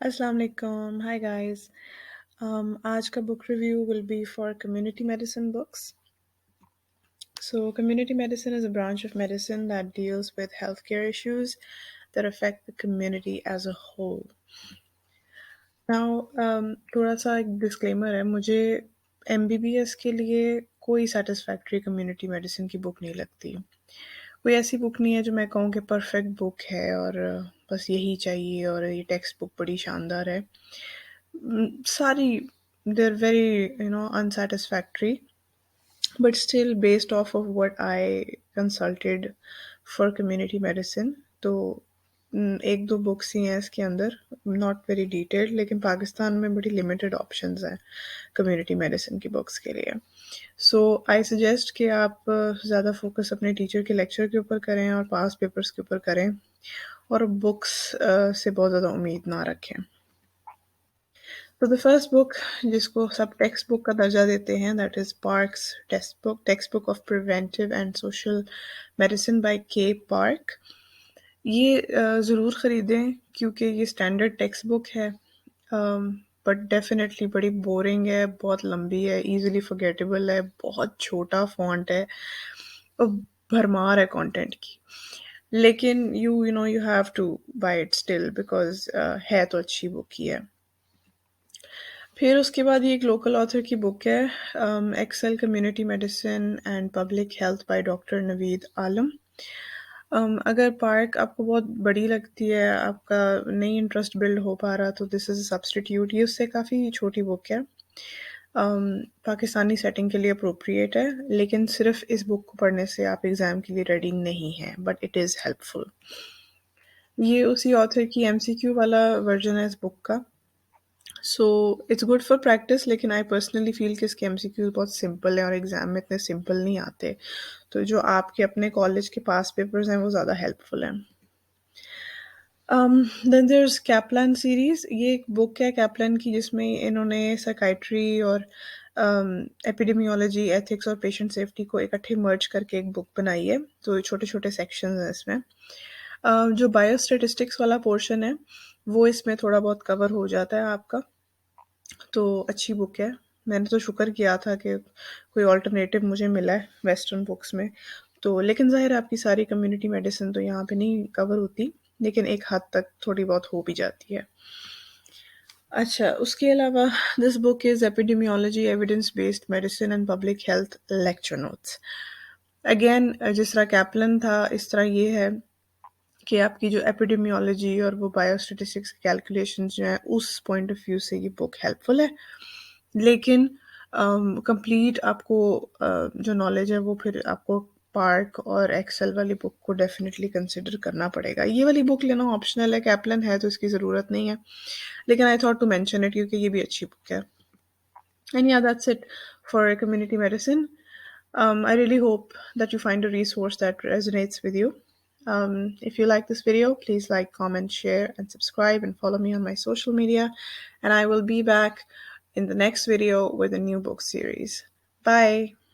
Assalamu alaikum. Hi guys. आज का book review will be for community medicine books. So, community medicine is a branch of medicine that deals with healthcare issues that affect the community as a whole. Now, थोड़ा सा एक disclaimer है, मुझे MBBS के लिए कोई satisfactory community medicine की book नहीं लगती। कोई ऐसी बुक नहीं है जो मैं कहूँ कि परफेक्ट बुक है और बस यही चाहिए और ये टेक्स्ट बुक बड़ी शानदार है। सारी they're very unsatisfactory, but still based off of what I consulted for community medicine, तो एक दो बुक्स ही हैं इसके अंदर, नॉट वेरी डिटेल्ड, लेकिन पाकिस्तान में बड़ी लिमिटेड ऑप्शंस हैं कम्युनिटी मेडिसिन की बुक्स के लिए। सो आई सजेस्ट कि आप ज़्यादा फोकस अपने टीचर के लेक्चर के ऊपर करें और पास पेपर्स के ऊपर करें और बुक्स से बहुत ज़्यादा उम्मीद ना रखें। तो द फर्स्ट बुक जिसको सब टेक्स्ट बुक का दर्जा देते हैं, that is parks text book of preventive and social medicine bye K.Park। ये ज़रूर ख़रीदें क्योंकि ये स्टैंडर्ड टेक्स्ट बुक है, बट डेफिनेटली बड़ी बोरिंग है, बहुत लंबी है, ईजिली फॉरगेटेबल है, बहुत छोटा फॉन्ट है और भरमार है कंटेंट की। लेकिन you have to buy it still because है तो अच्छी बुक ही है। फिर उसके बाद ये एक लोकल ऑथर की बुक है, excel community medicine and public health by doctor Naveed Alam. अगर पार्क आपको बहुत बड़ी लगती है, आपका नहीं इंटरेस्ट बिल्ड हो पा रहा, तो दिस इज़ अ सब्सटीट्यूट। ये उससे काफ़ी छोटी बुक है, पाकिस्तानी सेटिंग के लिए अप्रोप्रिएट है, लेकिन सिर्फ इस बुक को पढ़ने से आप एग्ज़ाम के लिए रेडी नहीं हैं, बट इट इज़ हेल्पफुल। ये उसी ऑथर की MCQ वाला वर्जन है इस बुक का, so it's good for practice, लेकिन आई पर्सनली फील कि इसके MCQ बहुत सिंपल है और एग्ज़ाम में इतने सिंपल नहीं आते, तो जो आपके अपने कॉलेज के पास पेपर्स हैं वो ज़्यादा हेल्पफुल हैं। Then there's Kaplan series. ये एक बुक है कैप्लान की जिसमें इन्होंने साइकाइट्री और एपिडेमियोलॉजी, एथिक्स और पेशेंट सेफ्टी को इकट्ठे मर्ज करके एक बुक बनाई है, तो छोटे छोटे सेक्शंस हैं इसमें। जो बायोस्टेटिस्टिक्स वाला पोर्शन है वो इसमें थोड़ा बहुत कवर हो जाता है आपका, तो अच्छी बुक है। मैंने तो शुक्र किया था कि कोई ऑल्टरनेटिव मुझे मिला है वेस्टर्न बुक्स में, तो लेकिन ज़ाहिर है आपकी सारी कम्युनिटी मेडिसिन तो यहाँ पे नहीं कवर होती, लेकिन एक हद तक थोड़ी बहुत हो भी जाती है। अच्छा, उसके अलावा this book is epidemiology, evidence based medicine and public health lecture notes. Again जिस तरह कैप्लन था, इस तरह ये है कि आपकी जो एपिडेमियोलॉजी और वो बायोस्टेटिस्टिक्स कैलकुलेशंस जो हैं, उस पॉइंट ऑफ व्यू से ये बुक हेल्पफुल है, लेकिन कंप्लीट आपको जो नॉलेज है वो फिर आपको पार्क और एक्सेल वाली बुक को डेफिनेटली कंसिडर करना पड़ेगा। ये वाली बुक लेना ऑप्शनल है, कैप्लन है तो इसकी ज़रूरत नहीं है, लेकिन I thought to mention it क्योंकि ये भी अच्छी बुक है। And yeah that's it for community medicine. I really hope that you find a resource that resonates with you. If you like this video, please like, comment, share, and subscribe, and follow me on my social media. And I will be back in the next video with a new book series. Bye.